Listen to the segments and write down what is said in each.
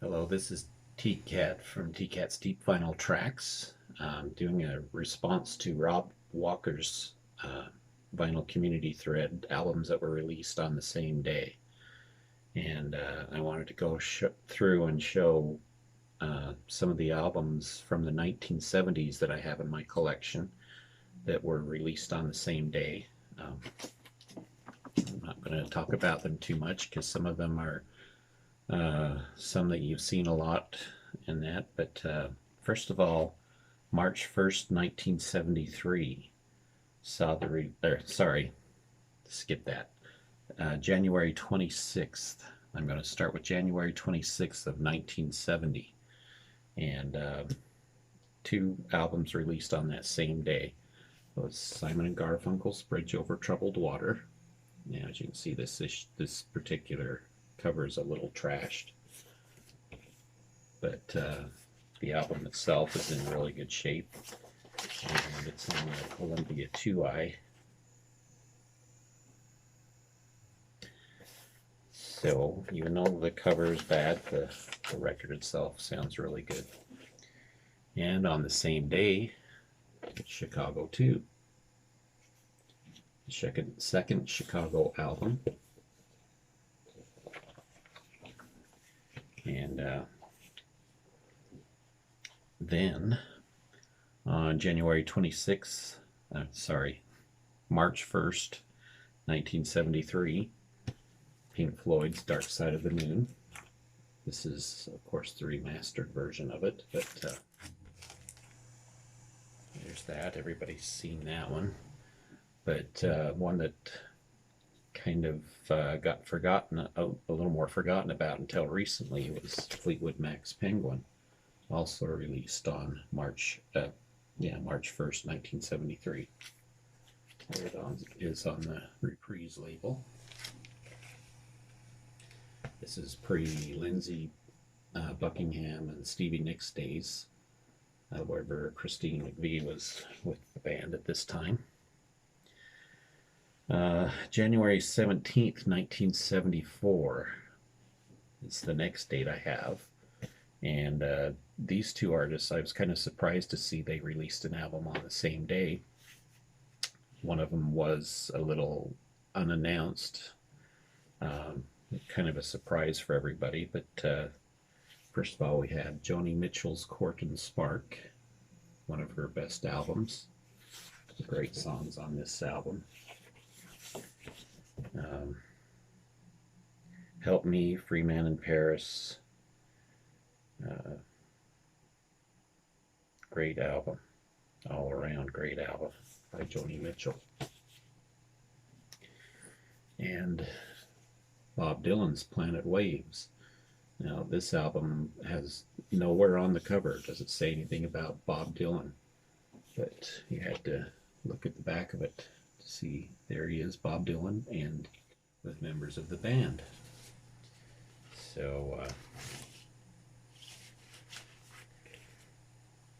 Hello, this is TCAT from TCAT's Deep Vinyl Tracks. Doing a response to Rob Walker's vinyl community thread albums that were released on the same day. And I wanted to go through and show some of the albums from the 1970s that I have in my collection that were released on the same day. I'm not going to talk about them too much because some of them are some that you've seen a lot in that. But first of all, March 1st, 1973 saw sorry, skip that. January 26th. I'm going to start with January 26th of 1970. And two albums released on that same day. It was Simon and Garfunkel's Bridge Over Troubled Water. Now, as you can see, this particular cover is a little trashed, but the album itself is in really good shape, and it's on the Columbia 2i. So even though the cover is bad, the record itself sounds really good. And on the same day, Chicago 2, the second Chicago album. And then on January 26th, March 1st, 1973, Pink Floyd's Dark Side of the Moon. This is, of course, the remastered version of it, but there's that. Everybody's seen that one. But one that kind of got forgotten, a little more forgotten about until recently, was Fleetwood Mac's Penguin, also released on March 1st, 1973. There it is on the Reprise label. This is pre-Lindsey Buckingham and Stevie Nicks days, wherever Christine McVie was with the band at this time. January 17th, 1974 is the next date I have. And these two artists, I was kind of surprised to see they released an album on the same day. One of them was a little unannounced, kind of a surprise for everybody. But first of all, we had Joni Mitchell's Court and Spark, one of her best albums. Great songs on this album. Help Me, Free Man in Paris. Great album. All around great album by Joni Mitchell. And Bob Dylan's Planet Waves. Now, this album has nowhere on the cover does it say anything about Bob Dylan, but you had to look at the back of it to see there he is, Bob Dylan, and with members of the band. So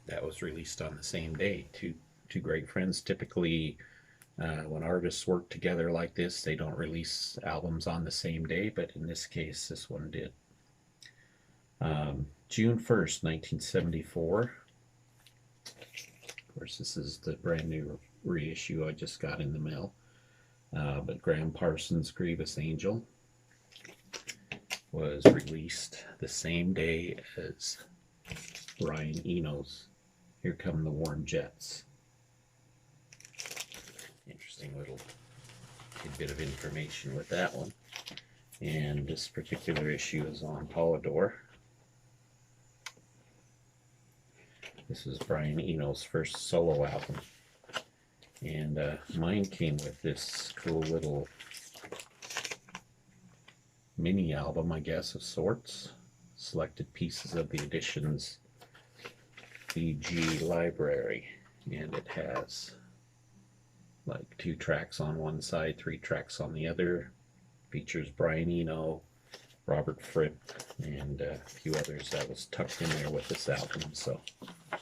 that was released on the same day. Two great friends. Typically, when artists work together like this, they don't release albums on the same day, but in this case, this one did. June 1st, 1974. Of course, this is the brand new reissue I just got in the mail. But Graham Parsons' Grievous Angel was released the same day as Brian Eno's Here Come the Warm Jets. Interesting little tidbit of information with that one. And this particular issue is on Polydor. This is Brian Eno's first solo album. And mine came with this cool little mini album, I guess, of sorts. Selected pieces of the edition's VG library. And it has like 2 tracks on one side, 3 tracks on the other. Features Brian Eno, Robert Fripp, and a few others that was tucked in there with this album. So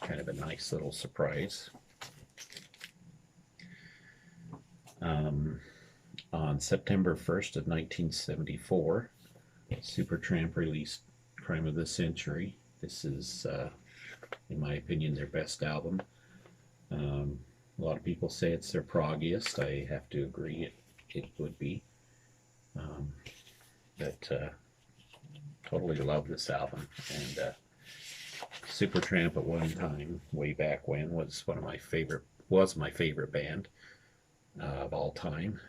kind of a nice little surprise. On September 1st of 1974, Supertramp released Crime of the Century. This is, in my opinion, their best album. A lot of people say it's their proggiest. I have to agree it would be. Um, but totally love this album. And Supertramp at one time, way back when, was my favorite band of all time.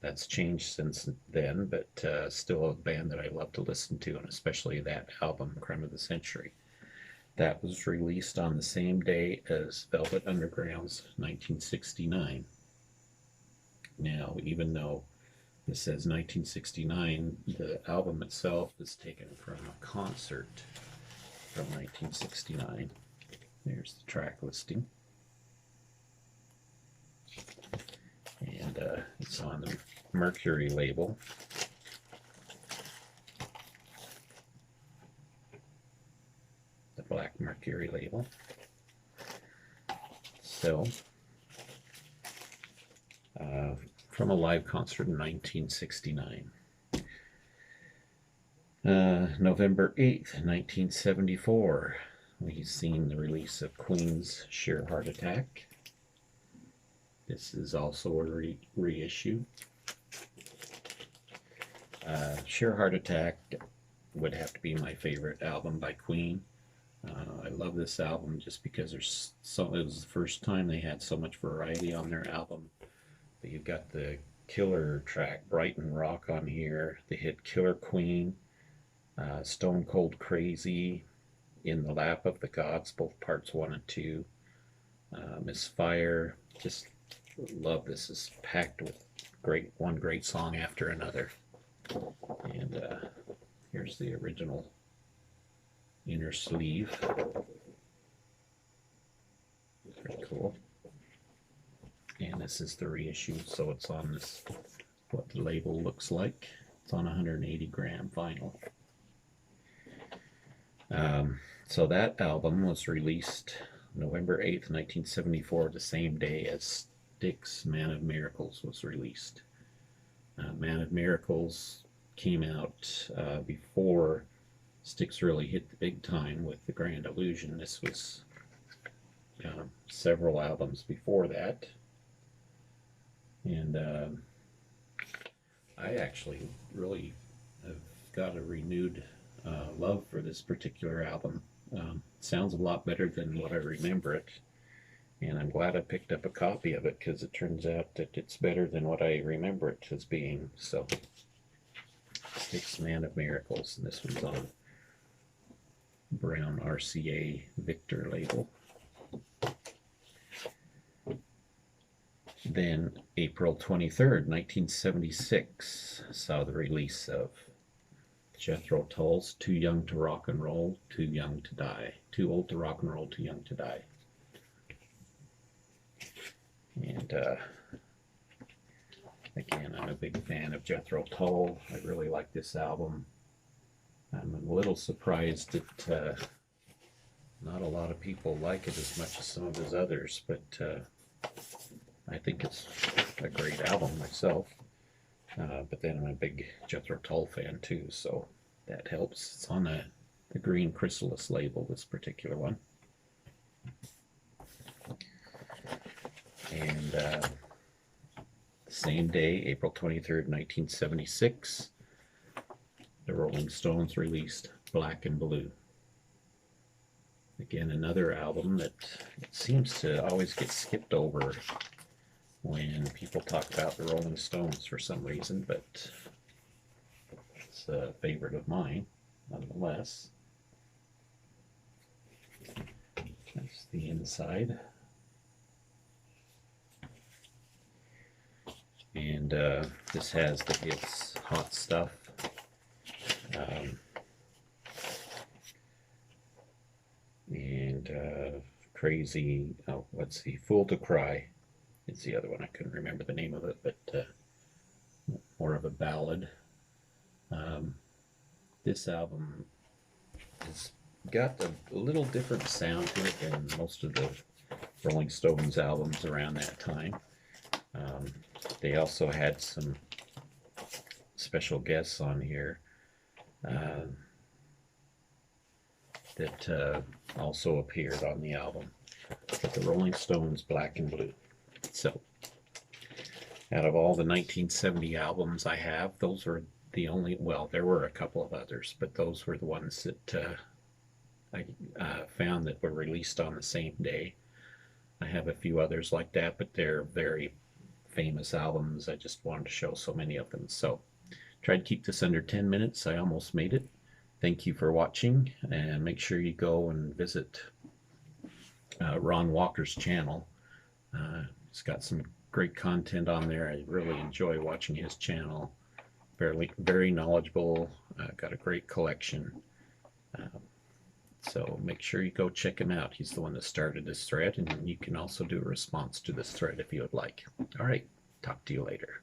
That's changed since then, but still a band that I love to listen to, and especially that album, Crime of the Century. That was released on the same day as Velvet Underground's 1969. Now, even though this says 1969, the album itself is taken from a concert from 1969. There's the track listing. And it's on the Mercury label. The Black Mercury label. So, from a live concert in 1969. November 8th, 1974, we've seen the release of Queen's Sheer Heart Attack. This is also a reissue. Sheer Heart Attack would have to be my favorite album by Queen. I love this album just because it was the first time they had so much variety on their album. But you've got the killer track, Brighton Rock, on here, the hit Killer Queen, Stone Cold Crazy, In the Lap of the Gods, both parts 1 and 2, Misfire. Just love this. It's packed with one great song after another. And here's the original inner sleeve. Pretty cool. And this is the reissue, so it's on this, what the label looks like. It's on 180 gram vinyl. So that album was released November 8th, 1974, the same day as Styx Man of Miracles was released. Man of Miracles came out before Styx really hit the big time with The Grand Illusion. This was several albums before that. And I actually really have got a renewed love for this particular album. Sounds a lot better than what I remember it. And I'm glad I picked up a copy of it, because it turns out that it's better than what I remember it as being. So, Styx Man of Miracles, and this one's on brown RCA Victor label. Then April 23rd, 1976 saw the release of Jethro Tull's Too Young to Rock and Roll, Too Young to Die. Too Old to Rock and Roll, Too Young to Die. And again, I'm a big fan of Jethro Tull. I really like this album. I'm a little surprised that not a lot of people like it as much as some of his others, but I think it's a great album myself. But then I'm a big Jethro Tull fan too, so that helps. It's on the Green Chrysalis label, this particular one. And same day, April 23rd, 1976, the Rolling Stones released Black and Blue. Again, another album that seems to always get skipped over when people talk about the Rolling Stones for some reason, but it's a favorite of mine, nonetheless. That's the inside. And this has the hits Hot Stuff, and Crazy, let's see, Fool to Cry. It's the other one. I couldn't remember the name of it, but more of a ballad. This album has got a little different sound to it than most of the Rolling Stones albums around that time. They also had some special guests on here. that also appeared on the album. But the Rolling Stones Black and Blue. So, out of all the 1970 albums I have, those were the only, well, there were a couple of others, but those were the ones that I found that were released on the same day. I have a few others like that, but they're very famous albums. I just wanted to show so many of them. So, tried to keep this under 10 minutes. I almost made it. Thank you for watching, and make sure you go and visit Ron Walker's channel. He's got some great content on there. I really enjoy watching his channel. Very knowledgeable. Got a great collection. So make sure you go check him out. He's the one that started this thread, and you can also do a response to this thread if you would like. All right, talk to you later.